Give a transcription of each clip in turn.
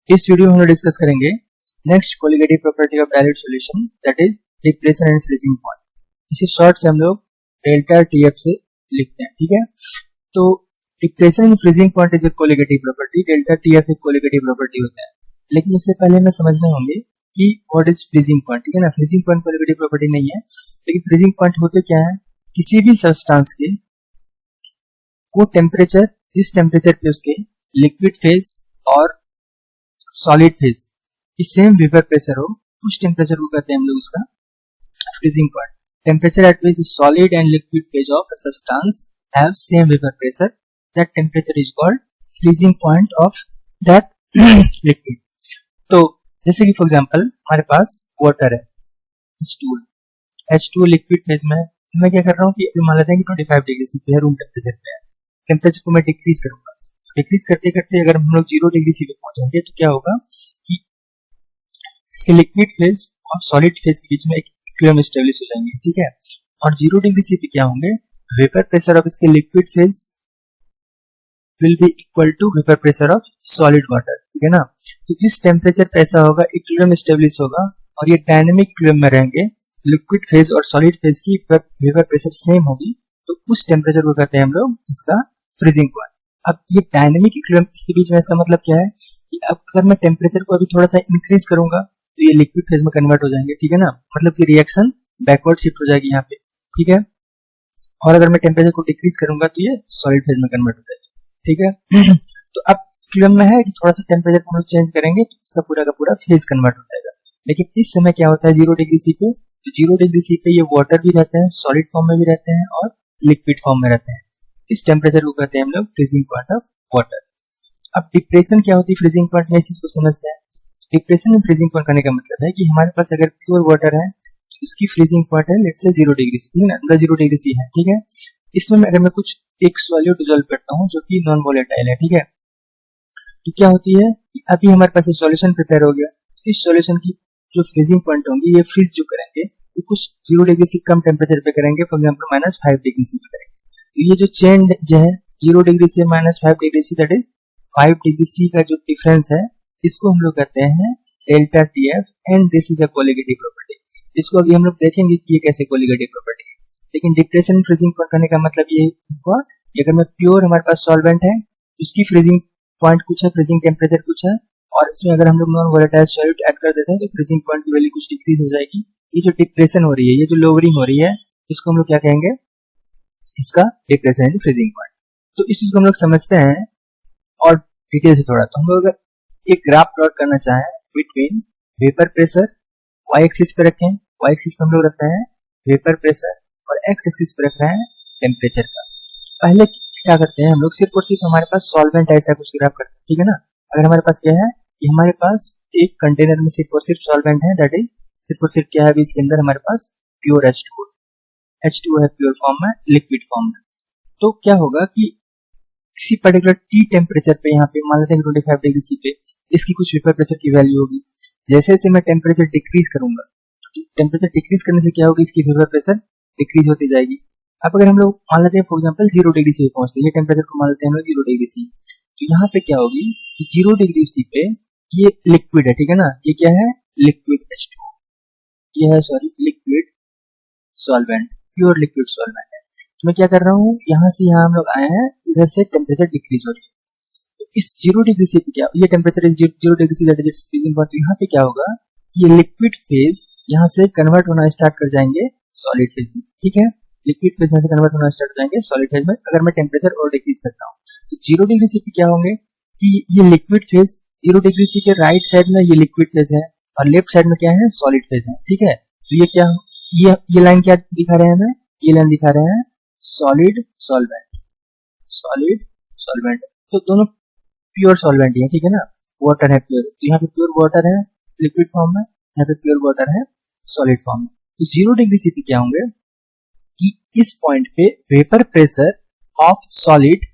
इस वीडियो में हम लोग डिस्कस करेंगे next colligative property of dilute solution that is depression and freezing point. इसे शॉर्ट से हम लोग डेल्टा टीएफ से लिखते हैं, ठीक है। तो depression and freezing point is a colligative property, delta TF एक कोलिगेटिव प्रॉपर्टी होता है। लेकिन उससे पहले हमें समझना होंगे कि व्हाट इज फ्रीजिंग पॉइंट, ठीक है ना। फ्रीजिंग पॉइंट कोलिगेटिव प्रॉपर्टी नहीं है, लेकिन फ्रीजिंग पॉइंट होते क्या है, किसी भी सब्सटेंस के वो टेम्परेचर जिस टेम्परेचर पे उसके लिक्विड फेज और सॉलिड फेज की सेम वेपर प्रेशर हो, उस टेम्परेचर को कहते हैं हम लोग उसका freezing point. Temperature at which the solid and liquid phase of a substance have same vapour pressure, that temperature is called freezing point of that liquid. तो जैसे कि फॉर एग्जांपल हमारे पास वाटर है H2 लिक्विड फेज में, मैं क्या कर रहा हूँ कि मान लेते हैं कि 25 डिग्री सी पे है, रूम टेम्परेचर पे है। टेम्परेचर को मैं डिक्रीज करूंगा, डिक्रीज करते करते अगर हम लोग 0 डिग्री सी पे पहुंचेंगे तो क्या होगा कि इसके लिक्विड फेज और सॉलिड फेज के बीच में एक इक्विलिब्रियम एस्टैब्लिश हो जाएंगे, ठीक है। और 0 डिग्री सी पे क्या होंगे, वेपर प्रेशर ऑफ इसके liquid phase will be equal to vapour pressure of solid water, ठीक है ना। तो जिस टेम्परेचर पे ऐसा होगा इक्विलिब्रियम एस्टैब्लिश होगा और ये डायनेमिक इक्विलिब्रियम में रहेंगे, लिक्विड फेज और सॉलिड फेज की वेपर प्रेशर सेम होगी, तो उस टेम्परेचर को कहते हैं हम लोग इसका फ्रीजिंग पॉइंट। अब ये डायनेमिक इक्विलिब्रियम इसके बीच में, इसका मतलब क्या है कि अब अगर मैं टेम्परेचर को अभी थोड़ा सा इंक्रीज करूंगा तो ये लिक्विड फेज में कन्वर्ट हो जाएंगे, ठीक है ना। मतलब कि रिएक्शन बैकवर्ड शिफ्ट हो जाएगी यहाँ पे, ठीक है। और अगर मैं टेम्परेचर को डिक्रीज करूंगा तो ये सॉलिड फेज में कन्वर्ट हो जाएगी, ठीक है। तो अब इक्विलिब्रियम में है कि थोड़ा सा टेम्परेचर को चेंज करेंगे तो इसका पूरा का पूरा फेज कन्वर्ट हो जाएगा। लेकिन इस समय क्या होता है 0 डिग्री सी पे, तो 0 डिग्री सी पे ये वाटर भी रहते हैं, सॉलिड फॉर्म में भी रहते हैं और लिक्विड फॉर्म में रहते हैं। इस टेम्परेचर को कहते हैं हम लोग फ्रीजिंग पॉइंट ऑफ वाटर। अब डिप्रेशन क्या होती है फ्रीजिंग पॉइंट में, इस चीज को समझते हैं। डिप्रेशन में फ्रीजिंग पॉइंट करने का मतलब है कि हमारे पास अगर प्योर वाटर है तो इसकी फ्रीजिंग पॉइंट है लेट्स से 0 डिग्री सी, ठीक है ना, 0 डिग्री सी है, ठीक है। इसमें अगर मैं कुछ एक सॉल्यूट डिसॉल्व करता हूँ जो कि नॉन वोलेटाइल है, ठीक है, तो क्या होती है अभी हमारे पास सॉल्यूशन प्रिपेयर हो गया। इस सॉल्यूशन की जो फ्रीजिंग पॉइंट होंगी ये फ्रीज जो करेंगे ये कुछ 0 डिग्री से कम टेम्परेचर पे करेंगे, फॉर एग्जांपल -5 डिग्री सी पे करेंगे। तो ये जो चेंज जो है 0 डिग्री से -5 degree C, that is 5 degree C का जो डिफरेंस है, इसको हम लोग कहते हैं delta TF and this is a colligative property. इसको अभी हम लोग देखेंगे कि ये कैसे कोलिगेटिव प्रॉपर्टी है। लेकिन डिप्रेशन फ्रीजिंग पॉइंट करने का मतलब ये हुआ कि अगर मैं प्योर हमारे पास सॉल्वेंट है उसकी फ्रीजिंग पॉइंट कुछ है, फ्रीजिंग टेम्परेचर कुछ है, और इसमें अगर हम लोग नॉन वोलेटाइल सॉल्यूट ऐड कर देते हैं तो फ्रीजिंग पॉइंट की वैल्यू कुछ डिक्रीज हो जाएगी। ये जो डिप्रेशन हो रही है, ये जो लोअरिंग हो रही है, इसको हम लोग क्या कहेंगे, इसका डिप्रेशन एंड फ्रीजिंग पॉइंट। तो इस चीज को हम लोग समझते हैं और डिटेल से थोड़ा। तो हम लोग अगर एक ग्राफ प्लॉट करना चाहें between vapour pressure, Y axis पे रखें, वाई एक्सिस पे हम लोग रखते हैं वेपर प्रेशर और एक्स एक्सिस पे रख रहे हैं टेम्परेचर का। पहले क्या करते हैं हम लोग, सिर्फ और सिर्फ हमारे पास सॉल्वेंट ऐसा कुछ ग्राफ करते हैं, ठीक है ना। अगर हमारे पास क्या है कि हमारे पास एक कंटेनर में सिर्फ और सिर्फ सॉल्वेंट है, दैट इज सिर्फ और सिर्फ क्या है अभी इसके अंदर हमारे पास प्योर H2 है प्योर फॉर्म में, लिक्विड फॉर्म में। तो क्या होगा कि किसी पर्टिकुलर टी टेम्परेचर पे, यहाँ पे मान लेते हैं 25 डिग्री सी पे, इसकी कुछ वेपर प्रेशर की वैल्यू होगी। जैसे जैसे मैं टेम्परेचर डिक्रीज करूंगा, टेम्परेचर डिक्रीज करने से क्या होगी, इसकी वेपर प्रेशर डिक्रीज होती जाएगी। अब अगर हम लोग मान लेते हैं फॉर एग्जांपल 0 डिग्री सी पे पहुंचते हैं, ये टेम्परेचर को मान लेते हैं हम लोग 0 डिग्री सी, तो यहाँ पे क्या होगी कि 0 डिग्री सी पे ये लिक्विड है, ठीक है ना, ये क्या है लिक्विड H2, ये है sorry liquid solvent, pure liquid solvent है। तो मैं क्या कर रहा हूँ, यहाँ से यहाँ हम लोग आए हैं, इधर से टेम्परेचर डिक्रीज हो रही है। तो इस 0 डिग्री सी पे क्या, ये temperature is 0 degree C, that is freezing point. यहाँ पे क्या होगा, ये लिक्विड फेज यहाँ से कन्वर्ट होना स्टार्ट कर जाएंगे सॉलिड फेज में, ठीक है। लिक्विड फेज यहाँ से कन्वर्ट होना स्टार्ट हो जाएंगे सॉलिड फेज में अगर मैं टेम्परेचर और डिक्रीज करता हूँ। तो 0 डिग्री सी पे क्या होंगे कि ये लिक्विड फेज 0 डिग्री सी के राइट साइड में ये लिक्विड फेज है और लेफ्ट साइड में क्या है सॉलिड फेज है, ठीक है। तो ये क्या, ये लाइन क्या दिखा रहे हैं हमें, ये लाइन दिखा रहे हैं सॉलिड सॉल्वेंट, सॉलिड सॉल्वेंट। तो दोनों प्योर सॉल्वेंट ही है, ठीक है ना, वाटर है प्योर, तो यहाँ पे प्योर वाटर है लिक्विड फॉर्म में, यहाँ पे प्योर वाटर है सॉलिड फॉर्म में। तो 0 डिग्री सी पे क्या होंगे कि इस पॉइंट पे vapour pressure of solid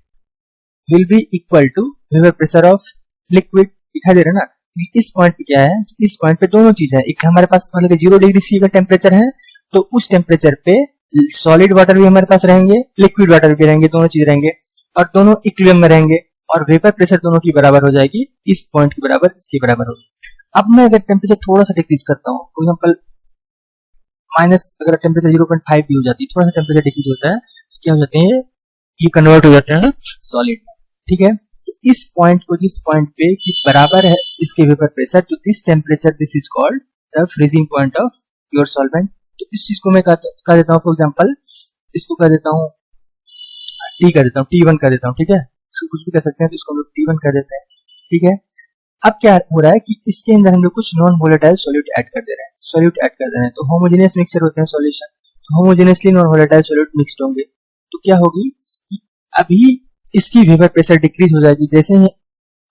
will be equal to vapour pressure of liquid, दिखाई दे रहा है ना। इस पॉइंट पे क्या है, इस पॉइंट पे दोनों चीज है, एक हमारे पास मतलब 0 डिग्री सी का टेम्परेचर है, तो उस टेम्परेचर पे सॉलिड वाटर भी हमारे पास रहेंगे, लिक्विड वाटर भी रहेंगे, दोनों चीज रहेंगे और दोनों इक्विलिब्रियम में रहेंगे। और वेपर प्रेशर दोनों की बराबर हो जाएगी, इस पॉइंट की बराबर, इसके बराबर होगी। अब मैं अगर टेम्परेचर थोड़ा सा डिक्रीज करता हूँ, फॉर एग्जाम्पल माइनस, अगर टेम्परेचर 0.5 भी हो जाती है, थोड़ा सा टेम्परेचर डिक्रीज होता है, तो क्या हो जाते हैं, ये कन्वर्ट हो जाते हैं सॉलिड में, ठीक है। तो इस पॉइंट को, जिस पॉइंट पे कि बराबर है इसके वेपर प्रेशर, तो this temperature, this is called the freezing point of pure solvent. तो इस चीज को मैं कह देता हूँ, फॉर एग्जाम्पल इसको कह देता हूँ टी, कर देता हूँ T1 कर देता हूँ, ठीक है। इसको कुछ भी कर सकते हैं, तो इसको हम लोग T1 कर देते हैं, ठीक है। अब क्या हो रहा है कि इसके अंदर हम लोग कुछ नॉन वोलेटाइल सॉल्यूट ऐड कर दे रहे हैं, सॉल्यूट ऐड कर दे रहे हैं, तो होमोजेनियस मिक्सचर होते हैं सॉल्यूशन, तो होमोजेनियसली नॉन वोलेटाइल सॉल्यूट मिक्स्ड होंगे। तो क्या होगी कि अभी इसकी वेपर प्रेशर डिक्रीज हो जाएगी। जैसे ही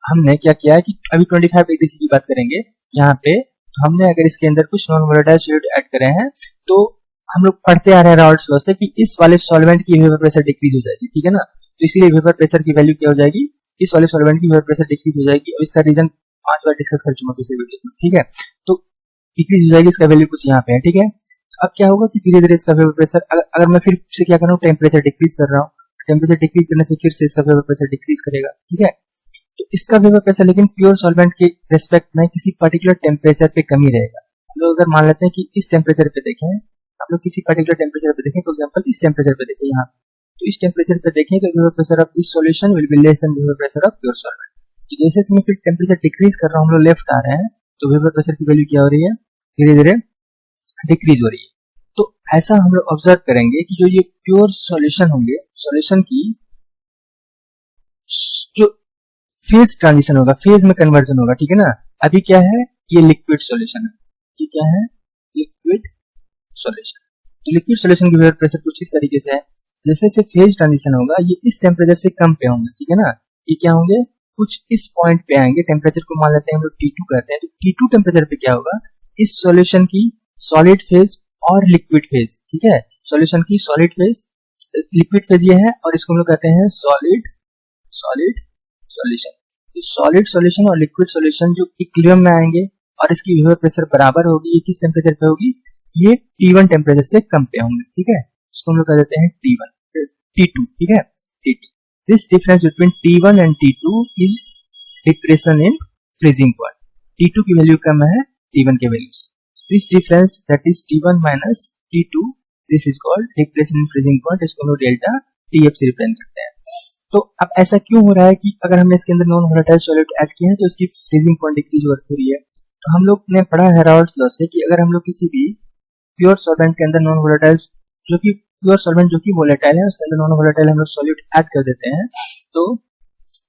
हमने क्या किया है कि अभी 25 डिग्री सी की बात करेंगे यहाँ पे, तो हमने अगर इसके अंदर कुछ नॉन वोलेटाइल सॉल्यूट ऐड करे हैं, तो हम लोग पढ़ते आ रहे हैं राउल्ट्स लॉ से कि इस वाले सॉल्वेंट की वेपर प्रेशर डिक्रीज हो जाएगी, ठीक है ना। तो इसीलिए वेपर प्रेशर की वैल्यू क्या हो जाएगी, इस वाले सॉल्वेंट की वेपर प्रेशर डिक्रीज हो जाएगी, और इसका रीजन 5 बार डिस्कस कर चुका पिछले वीडियो में, ठीक है। तो डिक्रीज हो जाएगी, इसका वैल्यू कुछ यहाँ पे है, ठीक है। अब क्या होगा कि धीरे धीरे इसका वेपर प्रेशर, अगर मैं फिर से क्या कर रहा हूँ, टेम्परेचर डिक्रीज कर रहा हूँ, टेम्परेचर डिक्रीज करने से फिर से इसका वेपर प्रेशर डिक्रीज करेगा, ठीक है। तो इसका वेपर प्रेशर लेकिन प्योर सॉल्वेंट के रेस्पेक्ट में किसी पर्टिकुलर टेम्परेचर पे कमी रहेगा। हम लोग अगर मान लेते हैं कि इस टेम्परेचर पे देखें, हम लोग किसी पर्टिकुलर टेम्परेचर पे देखें, फॉर एग्जांपल इस टेम्परेचर पे देखें यहाँ, तो इस टेम्परेचर पे देखें तो vapour pressure of this solution will be less than vapour pressure of pure solvent. तो जैसे मैं फिर टेम्परेचर डिक्रीज कर रहा हूँ, हम लोग लेफ्ट आ रहे हैं, तो वेपर प्रेशर की वैल्यू क्या हो रही है, धीरे धीरे डिक्रीज हो रही है। तो ऐसा हम लोग ऑब्जर्व करेंगे कि जो ये प्योर सॉल्यूशन होंगे, सॉल्यूशन की जो फेज ट्रांजिशन होगा, फेज में कन्वर्जन होगा, ठीक है ना। अभी क्या है, ये लिक्विड सॉल्यूशन है, ये क्या है, लिक्विड सॉल्यूशन। तो लिक्विड सॉल्यूशन की वेपर प्रेशर कुछ इस तरीके से है, जैसे जैसे फेज ट्रांजिशन होगा ये इस टेम्परेचर से कम पे होंगे, ठीक है ना। ये क्या होंगे, कुछ इस पॉइंट पे आएंगे, टेम्परेचर को मान लेते हैं हम लोग T2 कहते हैं। तो T2 टेम्परेचर पे क्या होगा, इस सॉल्यूशन की सॉलिड फेज और लिक्विड फेज, ठीक है, सॉल्यूशन की सॉलिड फेज, लिक्विड फेज ये है, और इसको हम लोग कहते हैं सॉलिड सॉल्यूशन। सॉलिड सॉल्यूशन और लिक्विड सॉल्यूशन जो इक्विलिब्रियम में आएंगे और इसकी वेपर प्रेशर बराबर होगी, ये किस टेम्परेचर पे होगी, ये T1 टेम्परेचर से कम पे होंगे, ठीक है। इसको हम लोग कह देते हैं T2, ठीक है, T2। This difference between T1 and T2 is depression in freezing point. T2 की वैल्यू कम है T1 के वैल्यू से। This difference that is T1 minus T2, this is called depression in freezing point. इसको हम लोग delta TF से represent करते हैं। तो अब ऐसा क्यों हो रहा है कि अगर हमने इसके अंदर नॉन वोलेटाइल सॉल्यूट ऐड किए हैं तो इसकी फ्रीजिंग पॉइंट डिक्रीज हो रही है। तो हम लोग ने पढ़ा है राउल्ट्स लॉ से कि अगर हम लोग किसी भी प्योर सॉल्वेंट के अंदर नॉन वोलेटाइल, जो कि प्योर सॉल्वेंट जो कि वोलेटाइल है, उसके अंदर नॉन वोलेटाइल हम लोग सॉल्यूट ऐड कर देते हैं, तो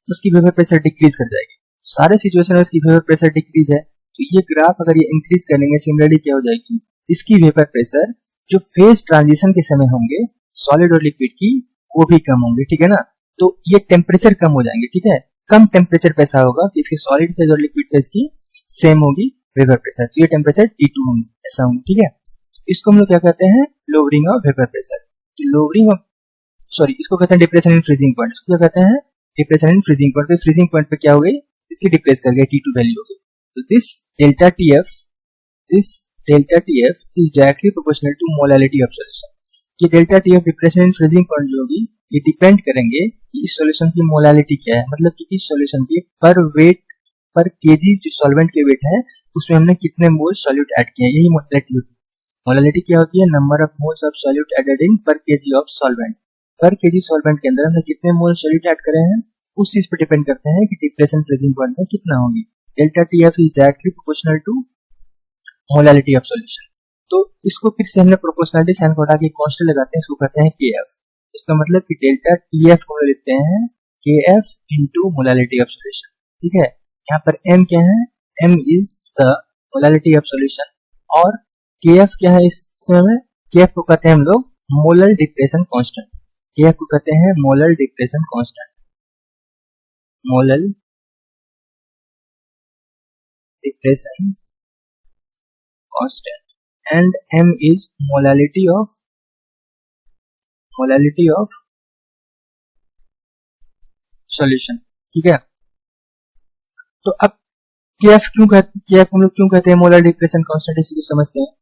उसकी वेपर प्रेशर डिक्रीज कर जाएगी। सारे सिचुएशन में इसकी वेपर प्रेशर डिक्रीज है, तो ये ग्राफ अगर ये इंक्रीज करेंगे, सिमिलरली क्या हो जाएगी, इसकी वेपर प्रेशर जो फेज ट्रांजिशन के समय होंगे सॉलिड और लिक्विड की, वो भी कम होंगे, ठीक है ना। तो ये टेम्परेचर कम हो जाएंगे, ठीक है। कम टेम्परेचर पे ऐसा होगा कि इसके सॉलिड फेज और लिक्विड फेज की सेम होगी वेपर प्रेशर, तो ये टेम्परेचर T2 होंगे, ऐसा होंगे, ठीक है। इसको हम लोग क्या कहते हैं, lowering of vapour pressure. Lowering of, sorry, इसको कहते हैं डिप्रेशन इन फ्रीजिंग पॉइंट। इसको क्या कहते हैं, डिप्रेशन इन फ्रीजिंग पॉइंट। तो फ्रीजिंग पॉइंट पे क्या हो गई, इसकी डिप्रेस कर गए, T2 वैल्यू हो गई। तो this delta TF is directly proportional to molality of solution. ये delta TF depression in freezing point जो होगी, ये डिपेंड करेंगे कि इस सॉल्यूशन की मोलैलिटी क्या है, मतलब कि इस सॉल्यूशन की पर केजी जो सॉल्वेंट के वेट है उसमें हमने कितने मोल सॉल्यूट ऐड किए हैं, यही मोलैलिटी होती है। मोलैलिटी क्या होती है, number of moles of solute added in per KG of solvent. Per KG solvent के अंदर हमने कितने मोल सॉल्यूट ऐड करे हैं, उस चीज पर डिपेंड करते हैं कि डिप्रेशन फ्रीजिंग पॉइंट में कितना होगी। Delta TF is directly proportional to molality of solution. तो इसको फिर से हमने प्रोपोर्शनलिटी साइन को हटा के कांस्टेंट लगाते हैं, इसको कहते हैं KF। इसका मतलब कि डेल्टा TF को लिखते हैं KF into molality of solution, ठीक है। यहाँ पर M क्या है, M is the molality of solution, और KF क्या है इस समय में, KF को कहते हैं हम लोग मोलर डिप्रेशन कांस्टेंट। KF को कहते हैं molar depression constant, molar depression constant, and M is molality of solution, ठीक है। तो अब KF हम लोग क्यों कहते हैं मोलर डिप्रेशन कांस्टेंट, इसी को समझते हैं।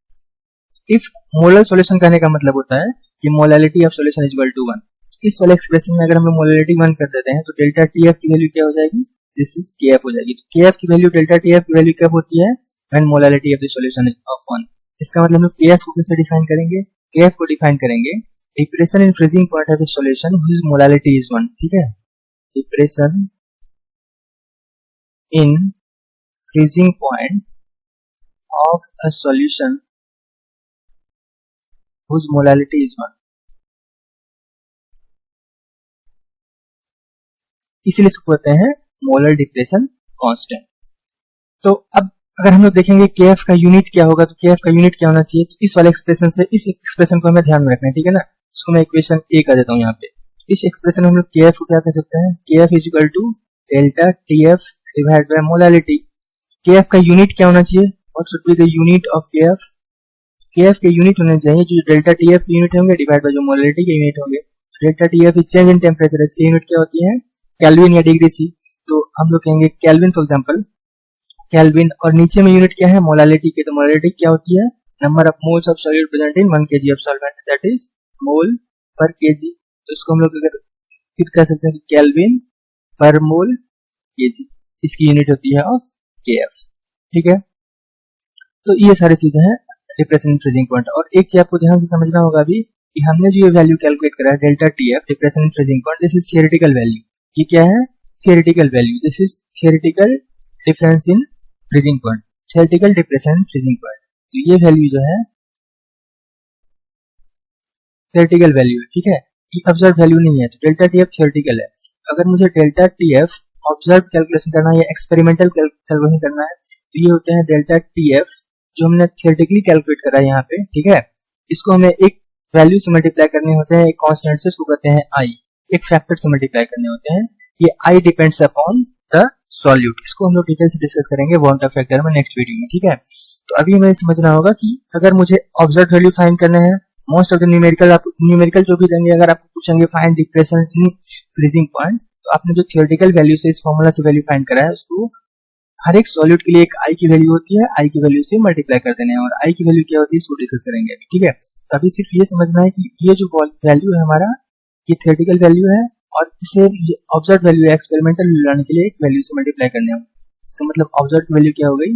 इफ मोलर सॉल्यूशन कहने का मतलब होता है कि molality of solution is equal to 1। इस वाले एक्सप्रेशन में अगर हम लोग मोलैलिटी 1 कर देते हैं तो डेल्टा टी एफ की वैल्यू क्या हो जाएगी, दिस इज के एफ हो जाएगी। तो के एफ की वैल्यू, डेल्टा टी एफ की वैल्यू कब होती है, when molality of the solution of 1। इसका मतलब हम लोग के एफ को कैसे डिफाइन करेंगे, के एफ को डिफाइन करेंगे depression in freezing point of the solution which molality is 1, ठीक है। Depression in freezing point of a solution whose molality is 1, इसीलिए इसको कहते हैं मोलर डिप्रेशन कांस्टेंट। तो अब अगर हम लोग देखेंगे केएफ का यूनिट क्या होगा, तो केएफ का यूनिट क्या होना चाहिए, तो इस वाले एक्सप्रेशन से इस एक्सप्रेशन को हमें ध्यान में रखना है, ठीक है ना। इसको मैं इक्वेशन ए कर देता हूँ यहाँ पे। इस एक्सप्रेशन में हम लोग केएफ को क्या कह सकते हैं, KF is equal to delta TF divide by molality. KF का यूनिट क्या होना चाहिए, what should be the unit of KF, KF के यूनिट होने चाहिए जो डेल्टा टीएफ के यूनिट होंगे डिवाइड बाय जो मोलैलिटी के यूनिट होंगे। Delta TF is change in temperature, इसकी यूनिट क्या होती है, केल्विन या डिग्री सी। तो हम लोग कहेंगे केल्विन फॉर एग्जांपल, केल्विन, और नीचे में यूनिट क्या है, मोलैलिटी के। तो मोलैलिटी क्या होती है, number of moles of solute present in 1 kg of solvent, that is mole पर केजी। तो इसको हम लोग अगर फिर कह सकते हैं केल्विन पर मोल केजी, इसकी यूनिट होती है ऑफ केएफ, ठीक है। तो ये सारी चीजें हैं डिप्रेशन इन फ्रीजिंग पॉइंट। और एक चीज आपको ध्यान से समझना होगा अभी कि हमने जो ये वैल्यू कैलकुलेट करा है delta TF depression in freezing point, this is theoretical value. ये क्या है, theoretical value, this is theoretical difference in freezing point, theoretical depression in freezing point. तो ये वैल्यू जो है थियोरेटिकल वैल्यू है, ठीक है, ये ऑब्जर्व वैल्यू नहीं है। तो डेल्टा टीएफ थियोरेटिकल है। अगर मुझे डेल्टा टीएफ ऑब्जर्व कैलकुलेशन करना है या एक्सपेरिमेंटल कैलकुलेशन करना है तो ये होते हैं डेल्टा टीएफ जो हमने थियोरेटिकली कैलकुलेट करा है यहाँ पे, ठीक है। इसको हमें एक वैल्यू से मल्टीप्लाई करने होते हैं, एक कांस्टेंट से, उसको कहते हैं आई, एक फैक्टर से मल्टीप्लाई करने होते हैं। ये आई डिपेंड्स अपॉन द सॉल्यूट। इसको हम लोग डिटेल से डिस्कस करेंगे वॉन्ट ऑफ फैक्टर में नेक्स्ट वीडियो में, ठीक है। तो अभी हमें समझना होगा कि अगर मुझे ऑब्जर्व वैल्यू फाइंड करना है, मोस्ट ऑफ द न्यूमेरिकल जो भी देंगे, अगर आपको पूछेंगे find depression in freezing point, तो आपने जो थियोरेटिकल वैल्यू से इस फॉर्मूला से वैल्यू फाइंड करा है उसको हर एक सॉल्यूट के लिए एक आई की वैल्यू होती है, आई की वैल्यू से मल्टीप्लाई कर देना है, और आई की वैल्यू क्या होती है इसको डिस्कस करेंगे अभी, ठीक है। तो अभी सिर्फ ये समझना है कि ये जो वैल्यू है हमारा, ये थियोरेटिकल वैल्यू है और इसे ऑब्जर्व वैल्यू है एक्सपेरिमेंटल लाने के लिए एक वैल्यू से मल्टीप्लाई करने होगा। इसका मतलब ऑब्जर्व वैल्यू क्या हो गई,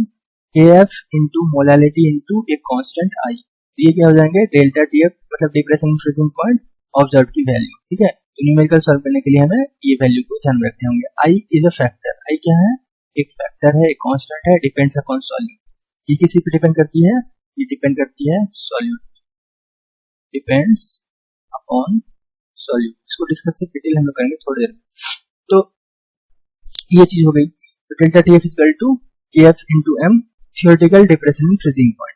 KF इंटू मोलैलिटी इंटू एक कांस्टेंट आई। तो ये क्या हो जाएंगे, डेल्टा TF मतलब डिप्रेशन फ्रीजिंग पॉइंट ऑब्जर्व की वैल्यू, ठीक है। तो न्यूमेरिकल सॉल्व करने के लिए हमें ये वैल्यू को ध्यान में रखने होंगे। आई इज अ फैक्टर, आई क्या है, एक फैक्टर है, एक कांस्टेंट है, डिपेंड्स अपॉन सॉल्यूट। ये किसी पे डिपेंड करती है, ये डिपेंड करती है सॉल्यूट, डिपेंड्स अपॉन सॉल्यूट। इसको डिस्कस से डिटेल हम लोग करेंगे थोड़ी देर में। तो ये चीज हो गई। तो delta TF is equal to KF into M, theoretical depression in freezing point.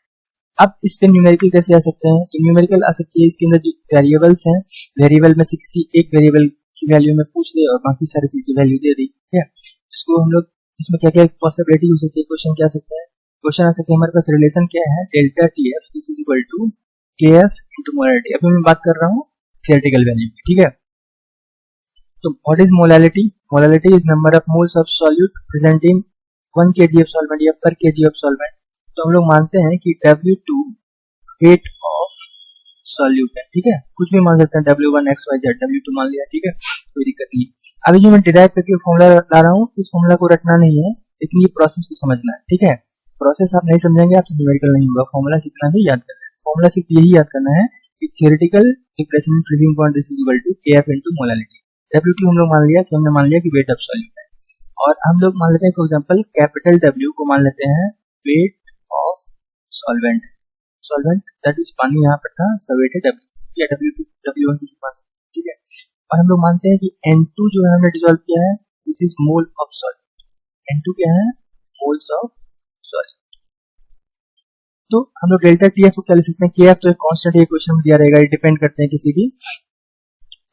अब इस पे न्यूमेरिकल कैसे आ सकते हैं, तो न्यूमेरिकल आ सकती है इसके अंदर जो वेरिएबल्स हैं, वेरिएबल में से किसी एक वेरिएबल की वैल्यू में पूछ ले और बाकी सारी चीज की वैल्यू दे दी, ठीक है। इसको हम लोग इसमें क्या क्या पॉसिबिलिटी हो सकती है, क्वेश्चन क्या आ सकता है, क्वेश्चन आ सकता है हमारे पास रिलेशन क्या है, delta TF this is equal to KF into molality. अभी मैं बात कर रहा हूँ थियोरेटिकल वैल्यू की, ठीक है। तो what is molality, molality is number of moles of solute present in 1 kg of solvent या पर kg ऑफ सॉल्वेंट। तो हम लोग मानते हैं कि W2 वेट ऑफ सॉल्यूट है, ठीक है, कुछ भी मान सकते हैं, W1 XYZ, W2 मान लिया, ठीक है, कोई दिक्कत नहीं। अभी जो मैं डिराइव करके फॉर्मूला ला रहा हूँ, इस फॉर्मूला को रटना नहीं है, लेकिन ये प्रोसेस को समझना है, ठीक है। प्रोसेस आप नहीं समझेंगे आपसे न्यूमेरिकल नहीं होगा, फॉर्मूला कितना भी याद करना है। फॉर्मूला सिर्फ यही याद करना है कि theoretical depression in freezing point this is equal to KF into molality. W2 हम लोग मान लिया कि हमने मान लिया कि वेट ऑफ सॉल्यूट है, और हम लोग मान लेते हैं फॉर एग्जांपल कैपिटल W को मान लेते हैं wait of solvent, solvent that is पानी यहाँ पर था, इसका वेट है W या W2 W1 की मान सकते हैं, ठीक है। और हम लोग मानते हैं कि N2 जो है हमने डिसॉल्व किया है, this is mole of solute, N2 क्या है, मोल्स ऑफ सॉल्यूट। तो हम लोग डेल्टा टीएफ को क्या लिख सकते हैं, केएफ तो एक कांस्टेंट है, क्वेश्चन में दिया रहेगा, ये डिपेंड करते हैं किसी भी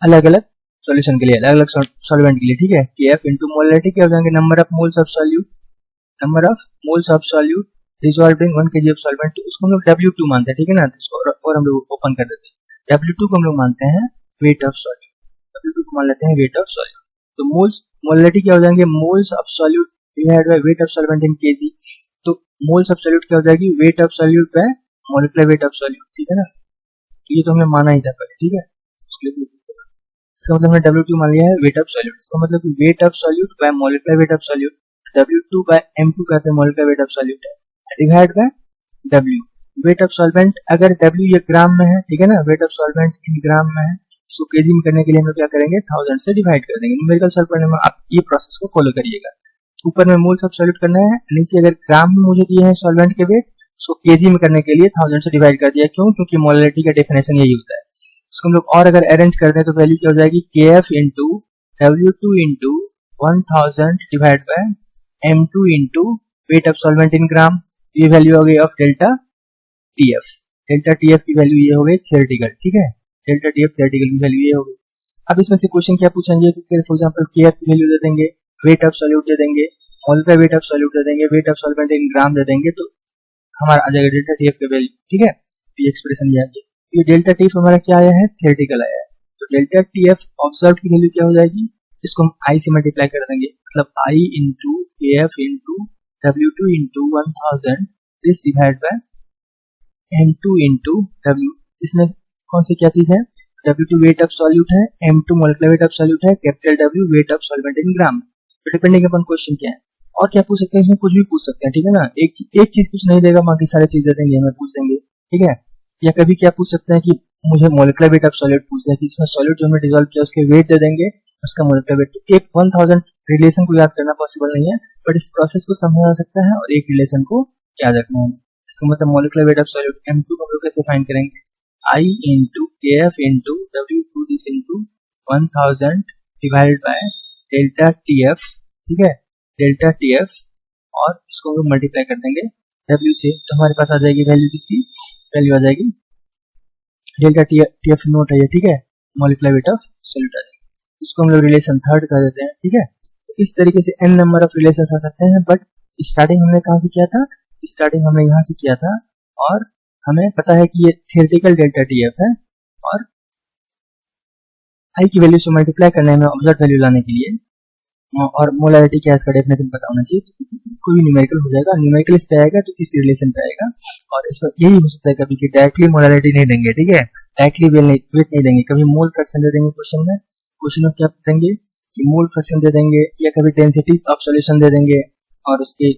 अलग अलग सॉल्यूशन के लिए, अलग अलग सॉल्वेंट के लिए, ठीक है। केएफ इनटू मोलैलिटी क्या हो जाएंगे, number of moles of solute, number of moles of solute dissolved in 1 kg of solvent. तो उसको हम लोग W2 मानते हैं, ठीक है ना। तो इसको और हम लोग ओपन कर देते हैं, W2 को हम लोग मानते हैं वेट ऑफ सॉल्यूट, W2 को मान लेते हैं वेट ऑफ सॉल्यूट। तो मोल्स मोलैलिटी क्या हो जाएंगे, moles of solute divided by weight of solvent in kg। तो मोल्स ऑफ सॉल्यूट क्या हो जाएगी, wait of solute bye molecular weight of solute, ठीक है ना। तो ये तो हमें माना ही था पहले, ठीक है। इसका मतलब हमने W2 मान लिया है वेट ऑफ सॉल्यूट। इसका मतलब weight of solute by molecular weight of solute, W2 by M2 कहते हैं मॉलिक्यूलर वेट ऑफ सॉल्यूट है, divide by W। Weight of solvent अगर W ये ग्राम में है, ठीक है ना, weight of solvent in gram में है, इसको केजी में करने के लिए हम क्या करेंगे 1000 से डिवाइड कर देंगे। न्यूमेरिकल सॉल्व करने में आप ये प्रोसेस को फॉलो करिएगा। ऊपर में मोल्स ऑफ सॉल्यूट करना है, नीचे अगर ग्राम में मुझे दिए हैं सॉल्वेंट के वेट, उसको केजी में करने के लिए 1000 से डिवाइड कर दिया। क्यों? क्योंकि मोलालिटी का डेफिनेशन यही होता है। उसको हम लोग और अगर अरेंज करते हैं तो वैल्यू क्या हो जाएगी, KF into W2 into 1000 divide by M2 into weight of solvent in gram. ये वैल्यू हो गई of delta TF। Delta TF की वैल्यू ये हो गई थियोरेटिकल, ठीक है, डेल्टा TF थियोरेटिकल की वैल्यू ये हो गई। अब इसमें से क्वेश्चन क्या पूछेंगे, फॉर एग्जांपल KF की वैल्यू दे देंगे, वेट ऑफ सॉल्यूट दे देंगे, मॉलिक्यूलर वेट ऑफ सॉल्यूट दे देंगे, वेट ऑफ सॉल्वेंट इन ग्राम दे देंगे, तो हमारा आ जाएगा डेल्टा TF का वैल्यू, ठीक है। तो ये एक्सप्रेशन दिया गया, ये डेल्टा TF हमारा क्या आया है, थियोरेटिकल आया है। तो डेल्टा TF ऑब्जर्व की वैल्यू क्या हो जाएगी, इसको हम I से मल्टीप्लाई कर देंगे, मतलब I into KF into W2 into 1000 this divide by M2 into W। इसमें कौन सी क्या चीज है, W2 वेट ऑफ सॉल्यूट है, M2 molecular weight of solute है, capital W weight of solvent in gram. तो डिपेंडिंग अपन क्वेश्चन क्या है और क्या पूछ सकते हैं, इसमें कुछ भी पूछ सकते हैं, ठीक है ना। एक चीज कुछ नहीं देगा, बाकी सारी चीज दे देंगे, हमें पूछ देंगे, ठीक है। या कभी क्या पूछ सकते हैं कि मुझे मॉलिक्यूलर वेट ऑफ सॉल्यूट पूछ है कि इसमें सॉल्यूट जो हमने डिसॉल्व किया उसके वेट दे देंगे, उसका मॉलिक्यूलर वेट। एक 1000 रिलेशन को याद करना पॉसिबल नहीं है, बट इस प्रोसेस को समझा जा सकता है और एक रिलेशन को याद रखना है। इसका मतलब molecular weight of solute M2 को हम लोग कैसे फाइंड करेंगे, I into KF into W2 this into 1000 divided by delta TF, ठीक है, डेल्टा TF, और इसको हम लोग मल्टीप्लाई कर देंगे W से, तो हमारे पास आ जाएगी वैल्यू, किसकी वैल्यू आ जाएगी, डेल्टा TF नोट है ये, ठीक है, मॉलिक्यूलर वेट ऑफ सॉल्यूट आ जाएगी। इसको हम लोग रिलेशन थर्ड कर देते हैं, ठीक है। तो इस तरीके से n नंबर ऑफ रिलेशन आ सकते हैं, बट स्टार्टिंग हमने कहाँ से किया था, स्टार्टिंग हमने यहाँ से किया था, और हमें पता है कि ये थियोरेटिकल डेल्टा TF है, और I की वैल्यू से मल्टीप्लाई करने में ऑब्जर्व वैल्यू लाने के लिए, और मोलारिटी क्या है इसका डेफिनेशन पता होना चाहिए, तो कोई भी न्यूमेरिकल हो जाएगा। न्यूमेरिकल इस पे आएगा तो इस रिलेशन पे आएगा, और इस पर यही हो सकता है कभी कि डायरेक्टली मोलारिटी नहीं देंगे, ठीक है, डायरेक्टली वेट नहीं देंगे, कभी मोल फ्रैक्शन दे देंगे क्वेश्चन में क्या देंगे कि मोल फ्रैक्शन दे देंगे, या कभी डेंसिटी ऑफ सॉल्यूशन दे देंगे, और उसके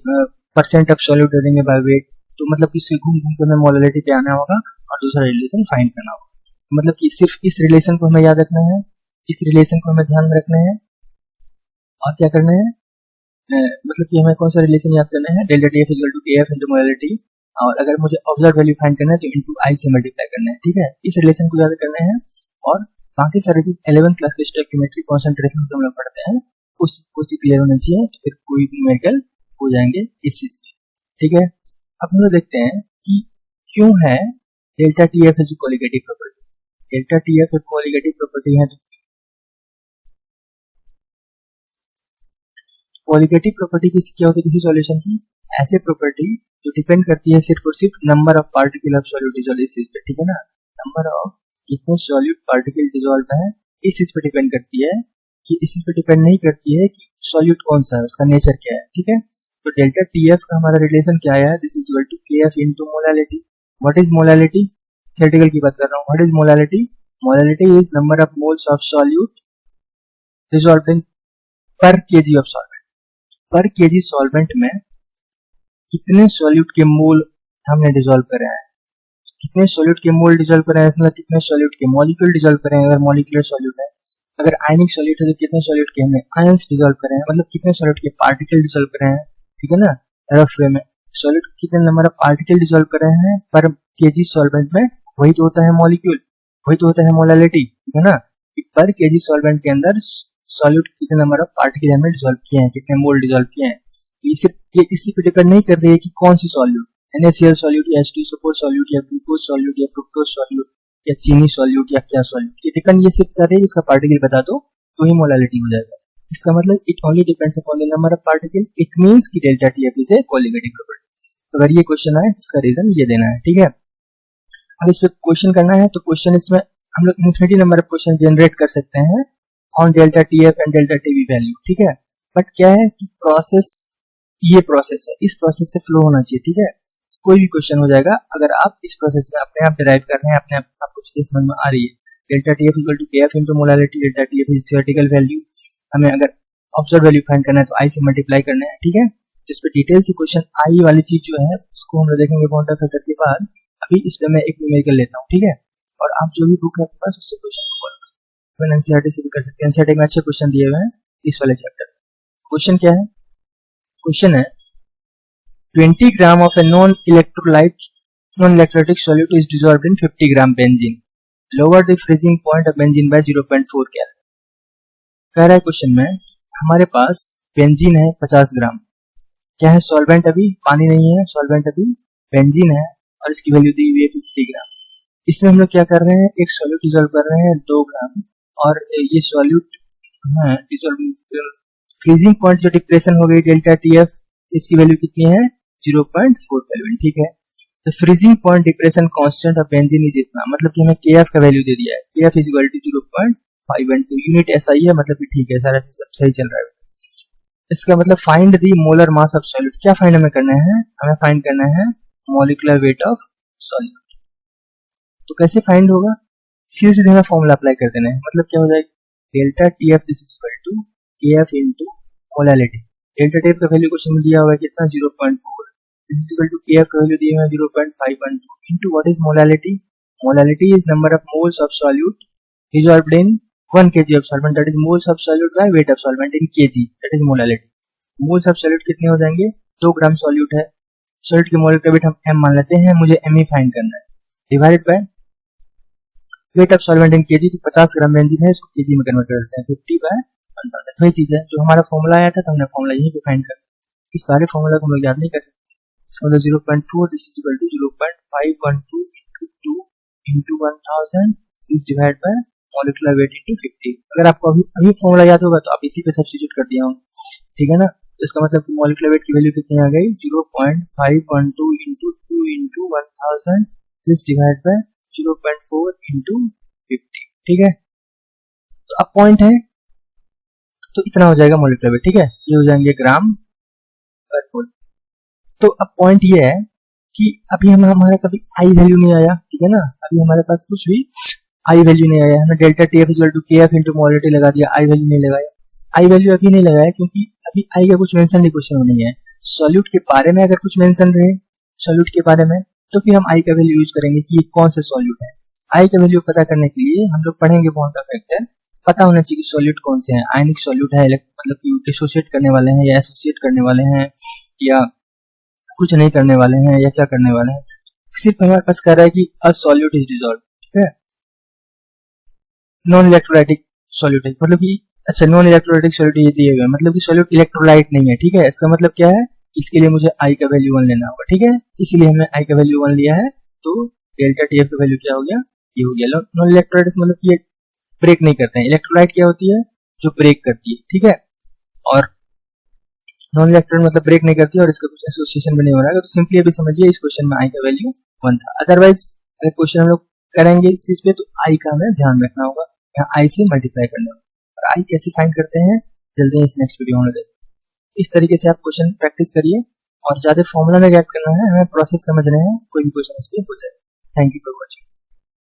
परसेंट ऑफ सॉल्यूट दे देंगे बाय वेट। तो मतलब कि घूम घूम के हमें मोलारिटी पे आना होगा और दूसरा रिलेशन फाइंड करना होगा। मतलब कि सिर्फ इस रिलेशन को हमें याद रखना है, इस रिलेशन को हमें ध्यान में रखना है, और क्या करना है, मतलब कि हमें कौन सा रिलेशन याद करना है, delta TF equal to KF into molarity, और अगर मुझे ऑब्जर्व वैल्यू फाइंड करना है तो इंटू I से मल्टीप्लाई करना है, ठीक है। इस रिलेशन को याद करना है, और बाकी सारी चीज 11th क्लास के स्टोइकियोमेट्री कॉन्सेंट्रेशन को हम लोग पढ़ते हैं, उस चीज क्लियर होना चाहिए, तो फिर कोई न्यूमेरिकल हो जाएंगे इस चीज में, ठीक है। अब हम लोग देखते हैं कि क्यों है delta TF is colligative property. Delta TF एक कोलिगेटिव प्रॉपर्टी है, तो कोलिगेटिव प्रॉपर्टी किसी क्या होती है, किसी सॉल्यूशन की ऐसे प्रॉपर्टी जो डिपेंड करती है सिर्फ और सिर्फ number of particle of solute dissolve इस चीज पे, ठीक है ना। नंबर ऑफ कितने सॉल्यूट पार्टिकल डिसॉल्व है इस चीज पे डिपेंड करती है, कि इस चीज पे डिपेंड नहीं करती है कि सॉल्यूट कौन सा है, उसका नेचर क्या है, ठीक है। तो डेल्टा TF का हमारा रिलेशन क्या आया है, this is equal to KF into molality. What is molality, theoretical की बात कर रहा हूँ। What is molality, molality is number of moles of solute dissolved in per KG of solvent. Per KG solvent में कितने सॉल्यूट के मोल हमने dissolve करे हैं, कितने सॉल्यूट के मोल डिसॉल्व करे हैं, मतलब कितने सॉल्यूट के मॉलिक्यूल डिसॉल्व करे हैं। अगर मॉलिक्यूलर सॉल्यूट है, अगर आयनिक सॉल्यूट है तो कितने सॉल्यूट के हमने आयंस डिसॉल्व करे हैं, मतलब कितने सॉल्यूट के पार्टिकल डिसॉल्व करे हैं, ठीक है ना। रफ वे में सॉल्यूट कितने नंबर ऑफ पार्टिकल डिसॉल्व करे हैं पर केजी सॉल्वेंट में, वही तो होता है मॉलिक्यूल, वही तो होता है मोलालिटी, ठीक है ना। पर केजी सॉल्वेंट के अंदर सॉल्यूट कितने नंबर ऑफ पार्टिकल हमने डिसॉल्व किए हैं, कितने मोल डिसॉल्व किए हैं। ये सिर्फ ये इसी पे डिपेंड नहीं कर रही है कि कौन सी सॉल्यूट, NaCl सॉल्यूट या H2SO4 सॉल्यूट या ग्लूकोज सॉल्यूट या फ्रुक्टोज सॉल्यूट या चीनी सॉल्यूट या क्या सॉल्यूट, ये डिपेंड ये सिर्फ कर रही है जिसका पार्टिकल बता दो तो ही मोलालिटी हो जाएगा। इसका मतलब it only depends upon the number of particle, it means कि delta TF is a colligative property. तो अगर ये क्वेश्चन आए इसका रीजन ये देना है, ठीक है। अब इस पे क्वेश्चन करना है तो क्वेश्चन इसमें हम लोग infinity number of question generate कर सकते हैं on delta TF and delta TV value, ठीक है। बट क्या है कि प्रोसेस, ये प्रोसेस है, इस प्रोसेस से फ्लो होना चाहिए, ठीक है। कोई भी क्वेश्चन हो जाएगा अगर आप इस प्रोसेस में अपने आप डिराइव कर रहे हैं, अपने आप कुछ चीज समझ में आ रही है, delta T F equal to K F into molality, delta T F is theoretical value, हमें अगर ऑब्जर्व वैल्यू फाइंड करना है तो आई से मल्टीप्लाई करना है, ठीक है। इस पे डिटेल से क्वेश्चन आई वाली चीज जो है उसको हम लोग देखेंगे पॉइंट ऑफ फैक्टर के बाद। अभी इस पे मैं एक न्यूमेरिकल लेता हूँ, ठीक है, और आप जो भी बुक है आपके पास उससे क्वेश्चन को सॉल्व करें। एनसीईआरटी से भी कर सकते हैं, एनसीईआरटी में अच्छे क्वेश्चन दिए हुए हैं इस वाले चैप्टर। क्वेश्चन क्या है? क्वेश्चन है 20 gram of a non electrolytic solute is dissolved in 50 gram benzene, lower the freezing point of benzene by 0.4 kelvin. कह रहा है क्वेश्चन में हमारे पास बेंजीन है 50 ग्राम, क्या है सॉल्वेंट, अभी पानी नहीं है, सॉल्वेंट अभी बेंजीन है और इसकी वैल्यू दी हुई है 50 ग्राम। इसमें हम लोग क्या कर रहे हैं, एक सॉल्यूट डिसॉल्व कर रहे हैं 2 ग्राम, और ये सॉल्यूट फ्रीजिंग पॉइंट जो डिप्रेशन हो गई डेल्टा टी एफ, इसकी वैल्यू कितनी है 0.4 केल्विन, ठीक है। तो freezing point depression constant of benzene is इतना, मतलब कि हमें के एफ का वैल्यू दे दिया है, K F is equal to 0.512 unit SI है, मतलब कि ठीक है, सारा चीज सब सही चल रहा है। इसका मतलब find the molar mass of solute, क्या फाइंड हमें करना है, हमें फाइंड करना है मॉलिक्यूलर वेट ऑफ सॉल्यूट। तो कैसे फाइंड होगा, सीधे सीधे हमें फॉर्मूला अप्लाई कर देना है, मतलब क्या हो जाएगा delta T F this is equal to K F into molality. Delta T F का वैल्यू क्वेश्चन में दिया हुआ है कितना 0.4, this is equal to K F का वैल्यू दिया हुआ है 0.512 into what is molality, molality is number of moles of solute dissolved in 1 kg of solvent, that is moles of solute by weight of solvent in kg, that is molality। moles of solute कितने हो जाएंगे, 2 ग्राम solute है, solute की molar weight हम m मान लेते हैं, मुझे m ही फाइंड करना है, divided by weight of solvent in KG, तो 50 ग्राम बेंजीन है, इसको केजी में कन्वर्ट कर देते हैं 50/1000। वही चीज है जो हमारा फॉर्मूला आया था, तो हमने फॉर्मूला यहीं पे फाइंड कर, इस सारे फॉर्मूला को हम लोग याद नहीं कर सकते। इसका मतलब 0.4 this is equal to 0.512 into 2 into 1000 is divided by molecular weight into 50। अगर आपको अभी फॉर्मूला याद होगा तो आप इसी पे सब्स्टिट्यूट कर दिया होगा, ठीक है ना। तो इसका मतलब मॉलिक्यूलर वेट की वैल्यू कितनी आ गई 0.512 into 2 into 1000 this divided by 0.4 into 50, ठीक है। तो अब पॉइंट है, तो इतना हो जाएगा मॉलिक्यूलर वेट, ठीक है, ये हो जाएंगे ग्राम पर मोल। तो अब पॉइंट ये है कि अभी हमारा कभी आई वैल्यू नहीं आया, ठीक है ना, अभी हमारे पास कुछ भी आई वैल्यू नहीं आया, हमने delta T F equal to K F into molality लगा दिया, आई वैल्यू नहीं लगाया। आई वैल्यू अभी नहीं लगाया क्योंकि अभी आई का कुछ मेंशन नहीं क्वेश्चन में नहीं है। सॉल्यूट के बारे में अगर कुछ मेंशन रहे सॉल्यूट के बारे में, तो फिर हम आई का वैल्यू यूज करेंगे कि ये कौन सा सॉल्यूट है। आई का वैल्यू पता करने के लिए हम लोग पढ़ेंगे पॉइंट ऑफ फैक्टर, पता होना चाहिए कि सॉल्यूट कौन से हैं, आयनिक सॉल्यूट है, मतलब कि डिसोसिएट करने वाले हैं या एसोसिएट करने वाले हैं या कुछ नहीं करने वाले हैं या क्या करने वाले हैं। सिर्फ हमारे पास कह रहा है कि अ सॉल्यूट इज डिसॉल्व्ड, ठीक है, नॉन इलेक्ट्रोलाइटिक सॉल्यूट है, मतलब कि अच्छा नॉन इलेक्ट्रोलाइटिक सॉल्यूट ये दिए हुए, मतलब कि सॉल्यूट इलेक्ट्रोलाइट नहीं है, ठीक है। इसका मतलब क्या है, इसके लिए मुझे आई का वैल्यू 1 लेना होगा, ठीक है, इसीलिए हमने आई का वैल्यू 1 लिया है। तो डेल्टा टी एफ का वैल्यू क्या हो गया, ये हो गया। नॉन इलेक्ट्रोलाइटिक मतलब ये ब्रेक नहीं करते हैं, इलेक्ट्रोलाइट क्या होती है जो ब्रेक करती है, ठीक है, और नॉन इलेक्ट्रोलाइट मतलब ब्रेक नहीं करती है और इसका कुछ एसोसिएशन भी नहीं हो रहा है। तो सिंपली अभी समझिए इस क्वेश्चन में आई का वैल्यू 1 था। अदरवाइज अगर क्वेश्चन हम लोग करेंगे इस चीज पे तो आई का हमें ध्यान रखना होगा, यहाँ आई से मल्टीप्लाई करना होगा। और आई कैसे फाइंड करते हैं जल्दी इस नेक्स्ट वीडियो में देखते। इस तरीके से आप क्वेश्चन प्रैक्टिस करिए और ज्यादा फॉर्मूला में गैप करना है, हमें प्रोसेस समझने हैं, कोई भी क्वेश्चन इस पे हो जाए। Thank you for watching.